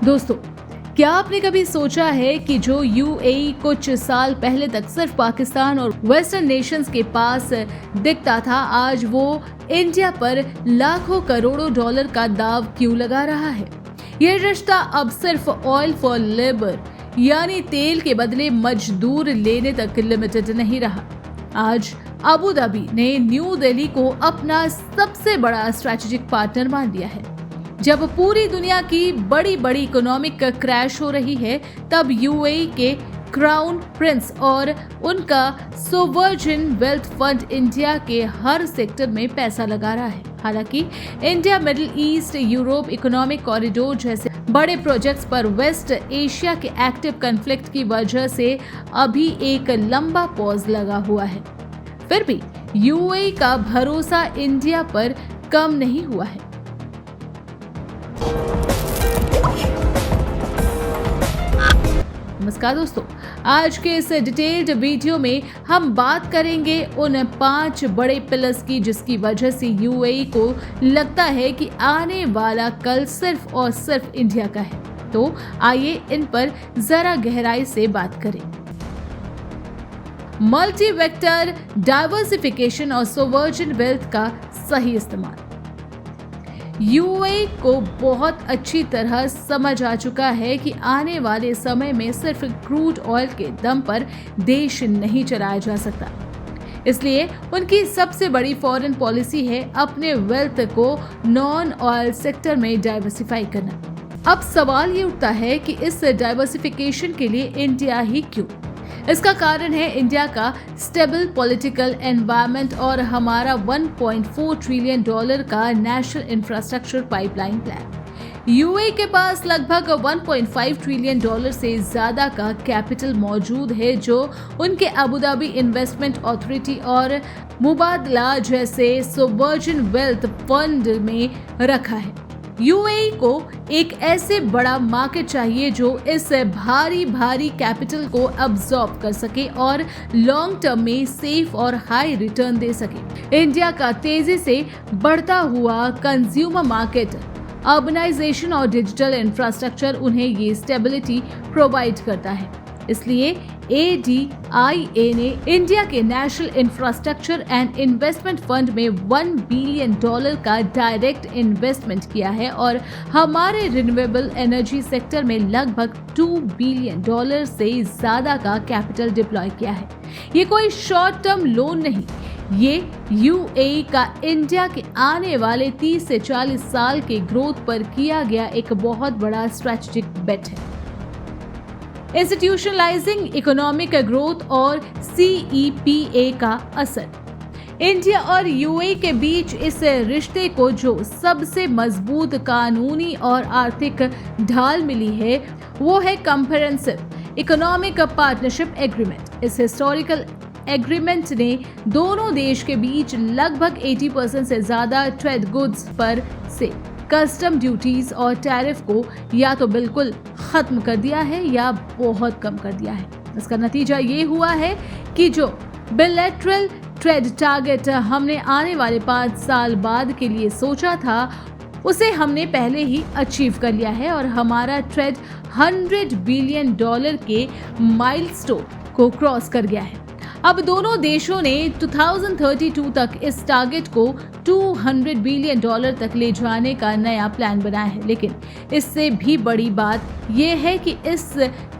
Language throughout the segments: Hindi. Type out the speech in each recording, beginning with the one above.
दोस्तों, क्या आपने कभी सोचा है कि जो यूएई कुछ साल पहले तक सिर्फ पाकिस्तान और वेस्टर्न नेशंस के पास दिखता था, आज वो इंडिया पर लाखों करोड़ों डॉलर का दाव क्यों लगा रहा है? ये रिश्ता अब सिर्फ ऑयल फॉर लेबर यानी तेल के बदले मजदूर लेने तक लिमिटेड नहीं रहा। आज अबू धाबी ने न्यू दिल्ली को अपना सबसे बड़ा स्ट्रेटेजिक पार्टनर मान लिया है। जब पूरी दुनिया की बड़ी बड़ी इकोनॉमिक क्रैश हो रही है, तब यूएई के क्राउन प्रिंस और उनका सोवर्जिन वेल्थ फंड इंडिया के हर सेक्टर में पैसा लगा रहा है। हालांकि India middle east Europe economic corridor जैसे बड़े प्रोजेक्ट्स पर वेस्ट एशिया के एक्टिव कॉन्फ्लिक्ट की वजह से अभी एक लंबा पॉज लगा हुआ है। फिर भी यूएई का भरोसा इंडिया पर कम नहीं हुआ है। नमस्कार दोस्तों, आज के इस डिटेल्ड वीडियो में हम बात करेंगे उन 5 बड़े पिलर्स की जिसकी वजह से यूएई को लगता है कि आने वाला कल सिर्फ और सिर्फ इंडिया का है। तो आइए इन पर जरा गहराई से बात करें। मल्टी वेक्टर डाइवर्सिफिकेशन और सोवर्जिन वेल्थ का सही इस्तेमाल। यूएई को बहुत अच्छी तरह समझ आ चुका है कि आने वाले समय में सिर्फ क्रूड ऑयल के दम पर देश नहीं चलाया जा सकता। इसलिए उनकी सबसे बड़ी फॉरेन पॉलिसी है अपने वेल्थ को नॉन ऑयल सेक्टर में डाइवर्सिफाई करना। अब सवाल ये उठता है कि इस डाइवर्सिफिकेशन के लिए इंडिया ही क्यों? इसका कारण है इंडिया का स्टेबल पॉलिटिकल एनवायरनमेंट और हमारा 1.4 ट्रिलियन डॉलर का national infrastructure pipeline plan. UAE के पास लगभग 1.5 ट्रिलियन डॉलर से ज्यादा का कैपिटल मौजूद है जो उनके अबू धाबी इन्वेस्टमेंट अथॉरिटी और मुबादला जैसे सोवर्जिन वेल्थ फंड में रखा है। यूएई को एक ऐसे बड़ा मार्केट चाहिए जो इस भारी कैपिटल को अब्सॉर्ब कर सके और लॉन्ग टर्म में सेफ और हाई रिटर्न दे सके। इंडिया का तेजी से बढ़ता हुआ कंज्यूमर मार्केट, अर्बनाइजेशन और डिजिटल इंफ्रास्ट्रक्चर उन्हें ये स्टेबिलिटी प्रोवाइड करता है। इसलिए एडीआईए ने इंडिया के national infrastructure and investment fund में $1 बिलियन का डायरेक्ट इन्वेस्टमेंट किया है और हमारे रिन्यूएबल एनर्जी सेक्टर में लगभग $2 बिलियन से ज्यादा का कैपिटल डिप्लॉय किया है। ये कोई शॉर्ट टर्म लोन नहीं, ये यूएई का इंडिया के आने वाले 30 से 40 साल के ग्रोथ पर किया गया एक बहुत बड़ा स्ट्रेटेजिक बेट है। इंस्टीट्यूशनलाइजिंग इकोनॉमिक ग्रोथ और सीईपीए का असर। इंडिया और यूएई के बीच इस रिश्ते को जो सबसे मजबूत कानूनी और आर्थिक ढाल मिली है वो है कॉम्प्रिहेंसिव इकोनॉमिक पार्टनरशिप एग्रीमेंट। इस हिस्टोरिकल एग्रीमेंट ने दोनों देश के बीच लगभग 80% से ज्यादा ट्रेड गुड्स पर से कस्टम ड्यूटीज और टैरिफ को या तो बिल्कुल खत्म कर दिया है या बहुत कम कर दिया है। इसका नतीजा ये हुआ है कि जो बिलैटरल ट्रेड टारगेट हमने आने वाले 5 साल बाद के लिए सोचा था उसे हमने पहले ही अचीव कर लिया है और हमारा ट्रेड $100 बिलियन के माइलस्टोन को क्रॉस कर गया है। अब दोनों देशों ने 2032 तक इस टारगेट को $200 बिलियन तक ले जाने का नया प्लान बनाया है। लेकिन इससे भी बड़ी बात यह है कि इस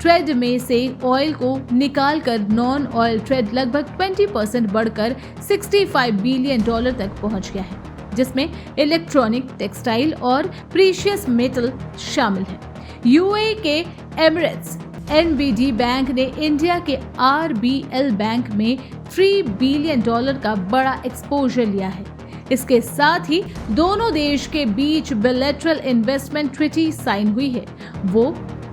ट्रेड में से ऑयल को निकालकर नॉन ऑयल ट्रेड लगभग 20% बढ़कर $65 बिलियन तक पहुंच गया है, जिसमें इलेक्ट्रॉनिक, टेक्सटाइल और प्रीशियस मेटल शामिल है। यूएई के एमिरेट्स एनबीडी बैंक ने इंडिया के आरबीएल बैंक में $3 बिलियन का बड़ा एक्सपोजर लिया है। इसके साथ ही दोनों देश के बीच बिलैटरल इन्वेस्टमेंट ट्रीटी साइन हुई है। वो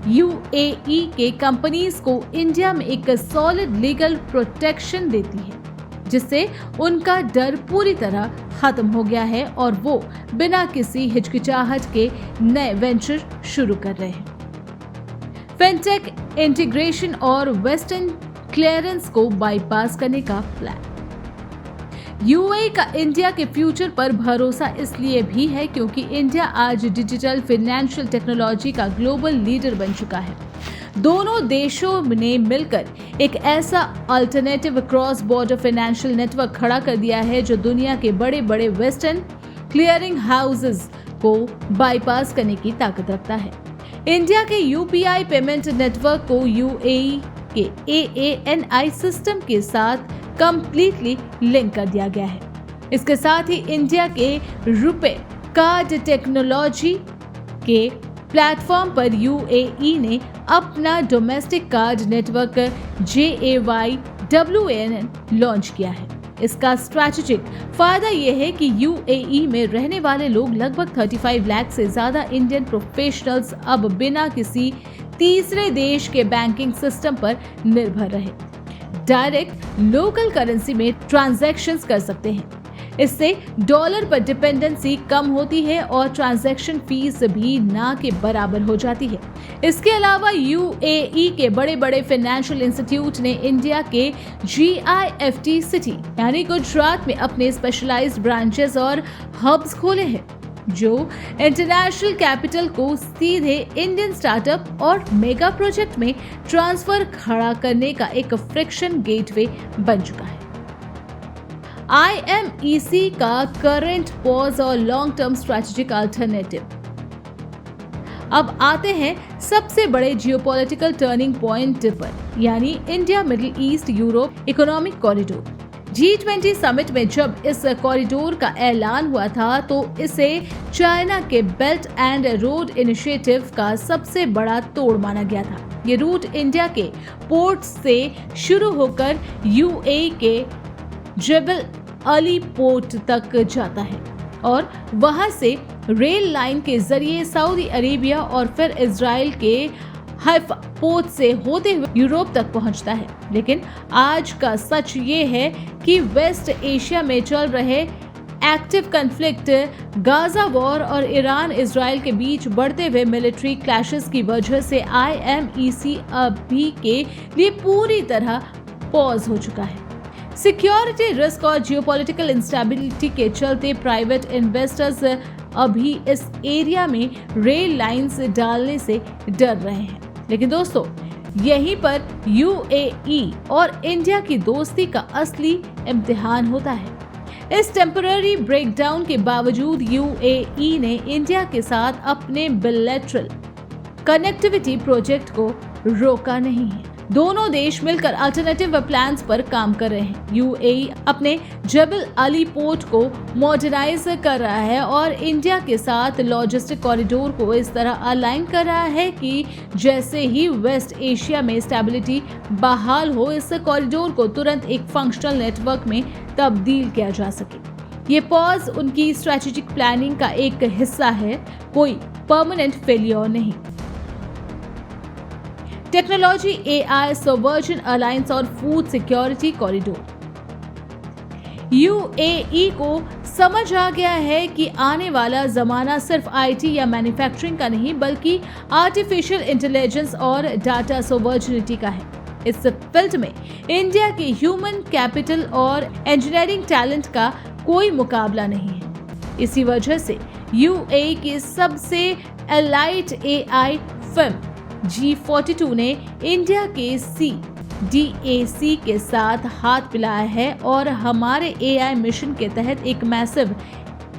यूएई के कंपनीज को इंडिया में एक सॉलिड लीगल प्रोटेक्शन देती है, जिससे उनका डर पूरी तरह खत्म हो गया है और वो बिना किसी हिचकिचाहट के नए वेंचर शुरू कर रहे हैं। फिनटेक इंटीग्रेशन और वेस्टर्न क्लियरेंस को बाईपास करने का प्लान। यूएई का इंडिया के फ्यूचर पर भरोसा इसलिए भी है क्योंकि इंडिया आज डिजिटल फाइनेंशियल टेक्नोलॉजी का ग्लोबल लीडर बन चुका है। दोनों देशों ने मिलकर एक ऐसा alternative cross border financial network खड़ा कर दिया है जो दुनिया के बड़े बड़े वेस्टर्न क्लियरिंग हाउसेस को बाईपास करने की ताकत रखता है। इंडिया के यूपीआई पेमेंट नेटवर्क को यूएई के एएनआई सिस्टम के साथ कंप्लीटली लिंक कर दिया गया है। इसके साथ ही इंडिया के रुपे कार्ड टेक्नोलॉजी के प्लेटफॉर्म पर यूएई ने अपना domestic card network JAYWAN launch किया है। इसका स्ट्रैटेजिक फायदा यह है कि यूएई में रहने वाले लोग लगभग 35 लाख से ज्यादा इंडियन प्रोफेशनल्स अब बिना किसी तीसरे देश के बैंकिंग सिस्टम पर निर्भर रहे डायरेक्ट लोकल करेंसी में ट्रांजैक्शंस कर सकते हैं। इससे डॉलर पर डिपेंडेंसी कम होती है और ट्रांजैक्शन फीस भी ना के बराबर हो जाती है। इसके अलावा यूएई के बड़े बड़े फाइनेंशियल इंस्टीट्यूट ने इंडिया के GIFT सिटी यानी गुजरात में अपने स्पेशलाइज्ड ब्रांचेस और हब्स खोले हैं जो इंटरनेशनल कैपिटल को सीधे इंडियन स्टार्टअप और मेगा प्रोजेक्ट में ट्रांसफर खड़ा करने का एक फ्रिक्शन गेटवे बन चुका है। IMEC का करंट पॉज और लॉन्ग टर्म स्ट्रेटेजिक अल्टरनेटिव। अब आते हैं सबसे बड़े जियोपॉलिटिकल टर्निंग पॉइंट पर यानी India middle east Europe economic corridor. G20 summit में जब इस कॉरिडोर का ऐलान हुआ था तो इसे चाइना के बेल्ट एंड रोड इनिशिएटिव का सबसे बड़ा तोड़ माना गया था। ये रूट इंडिया के पोर्ट से शुरू होकर यूएई के जेबल अली पोर्ट तक जाता है और वहां से रेल लाइन के जरिए सऊदी अरेबिया और फिर इजराइल के हैफा पोर्ट से होते हुए यूरोप तक पहुंचता है। लेकिन आज का सच ये है कि वेस्ट एशिया में चल रहे एक्टिव कॉन्फ्लिक्ट, गाजा वॉर और ईरान इजराइल के बीच बढ़ते हुए मिलिट्री क्लैशेस की वजह से IMEC अभी के लिए पूरी तरह पॉज हो चुका है। सिक्योरिटी रिस्क और जियोपॉलिटिकल इंस्टेबिलिटी के चलते प्राइवेट इन्वेस्टर्स अभी इस एरिया में रेल लाइंस डालने से डर रहे हैं। लेकिन दोस्तों, यहीं पर यूएई और इंडिया की दोस्ती का असली इम्तिहान होता है। इस टेम्पररी ब्रेकडाउन के बावजूद यूएई ने इंडिया के साथ अपने बिलैटरल कनेक्टिविटी प्रोजेक्ट को रोका नहीं है। दोनों देश मिलकर अल्टरनेटिव प्लान्स पर काम कर रहे हैं। यूएई अपने जबल अली पोर्ट को मॉडर्नाइज कर रहा है और इंडिया के साथ लॉजिस्टिक कॉरिडोर को इस तरह अलाइन कर रहा है कि जैसे ही वेस्ट एशिया में स्टेबिलिटी बहाल हो, इस कॉरिडोर को तुरंत एक फंक्शनल नेटवर्क में तब्दील किया जा सके। ये पॉज उनकी स्ट्रेटेजिक प्लानिंग का एक हिस्सा है, कोई परमानेंट फेलियर नहीं। टेक्नोलॉजी, AI, सोवर्जन अलायंस और फूड सिक्योरिटी कॉरिडोर। यूएई को समझ आ गया है कि आने वाला जमाना सिर्फ IT या मैन्युफैक्चरिंग का नहीं बल्कि आर्टिफिशियल इंटेलिजेंस और डाटा सोवर्जिनिटी का है। इस फील्ड में इंडिया के ह्यूमन कैपिटल और इंजीनियरिंग टैलेंट का कोई मुकाबला नहीं है। इसी वजह से यूएई की सबसे एलाइट AI फर्म G42 ने इंडिया के CDAC के साथ हाथ मिलाया है और हमारे AI मिशन के तहत एक मैसिव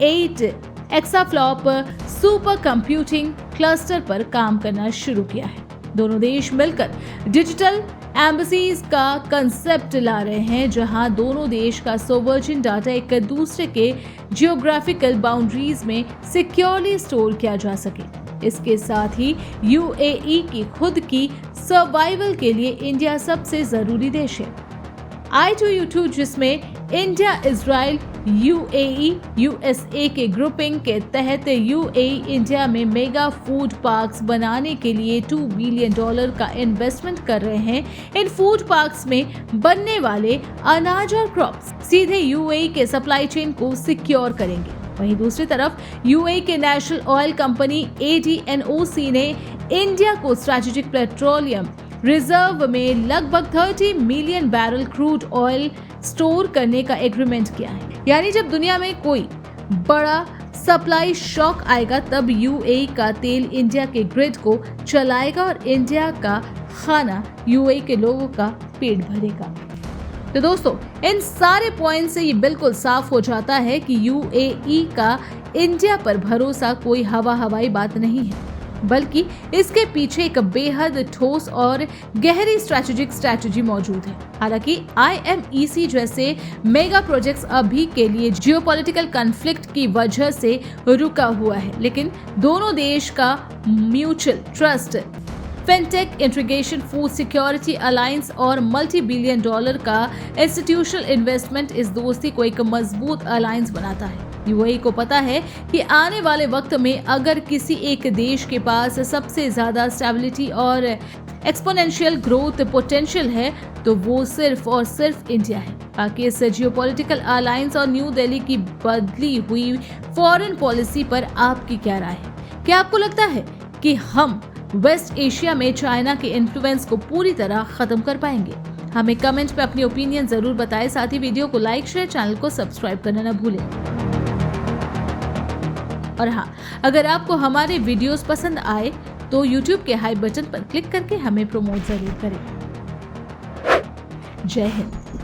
8 एक्साफ्लॉप सुपर कंप्यूटिंग क्लस्टर पर काम करना शुरू किया है। दोनों देश मिलकर डिजिटल एम्बेसीज का कंसेप्ट ला रहे हैं जहां दोनों देश का सोवर्जिन डाटा एक दूसरे के जियोग्राफिकल बाउंड्रीज में सिक्योरली स्टोर किया जा सके। इसके साथ ही यूएई की खुद की सर्वाइवल के लिए इंडिया सबसे जरूरी देश है। I2U2 जिसमें इंडिया, इजराइल, यूएई, USA के ग्रुपिंग के तहत यूएई इंडिया में मेगा फूड पार्क्स बनाने के लिए $2 बिलियन का इन्वेस्टमेंट कर रहे हैं। इन फूड पार्क्स में बनने वाले अनाज और क्रॉप्स सीधे यूएई के सप्लाई चेन को सिक्योर करेंगे। वहीं दूसरी तरफ यूएई के नेशनल ऑयल कंपनी ADNOC ने इंडिया को स्ट्रेटेजिक पेट्रोलियम रिजर्व में लगभग 30 million barrel crude oil store करने का एग्रीमेंट किया है। यानी जब दुनिया में कोई बड़ा सप्लाई शॉक आएगा तब यूएई का तेल इंडिया के ग्रिड को चलाएगा और इंडिया का खाना यूएई के लोगों का पेट भरेगा। तो दोस्तों, इन सारे पॉइंट से ये बिल्कुल साफ हो जाता है कि यूएई का इंडिया पर भरोसा कोई हवाई बात नहीं है, बल्कि इसके पीछे एक बेहद ठोस और गहरी स्ट्रैटेजी मौजूद है। हालांकि IMEC जैसे मेगा प्रोजेक्ट्स अभी के लिए जियोपॉलिटिकल कॉन्फ्लिक्ट की वजह से रुका हुआ है, लेकिन दोनों देश का mutual trust, fintech integration, food security alliance और $multi-billion का इंस्टीट्यूशनल इन्वेस्टमेंट इस दोस्ती को एक मजबूत अलायंस बनाता है। यूएई को पता है कि आने वाले वक्त में अगर किसी एक देश के पास सबसे ज्यादा स्टेबिलिटी और एक्सपोनेंशियल ग्रोथ पोटेंशियल है तो वो सिर्फ और सिर्फ इंडिया है। बाकी इस जियोपॉलिटिकल अलायंस और न्यू दिल्ली की बदली हुई फॉरेन पॉलिसी पर आपकी क्या राय है? क्या आपको लगता है कि हम वेस्ट एशिया में चाइना के इन्फ्लुएंस को पूरी तरह खत्म कर पाएंगे? हमें कमेंट पे अपनी ओपिनियन जरूर बताएं। साथ ही वीडियो को लाइक, शेयर, चैनल को सब्सक्राइब करना न भूलें। और हाँ, अगर आपको हमारे वीडियोस पसंद आए तो YouTube के हाई बटन पर क्लिक करके हमें प्रमोट जरूर करें। जय हिंद।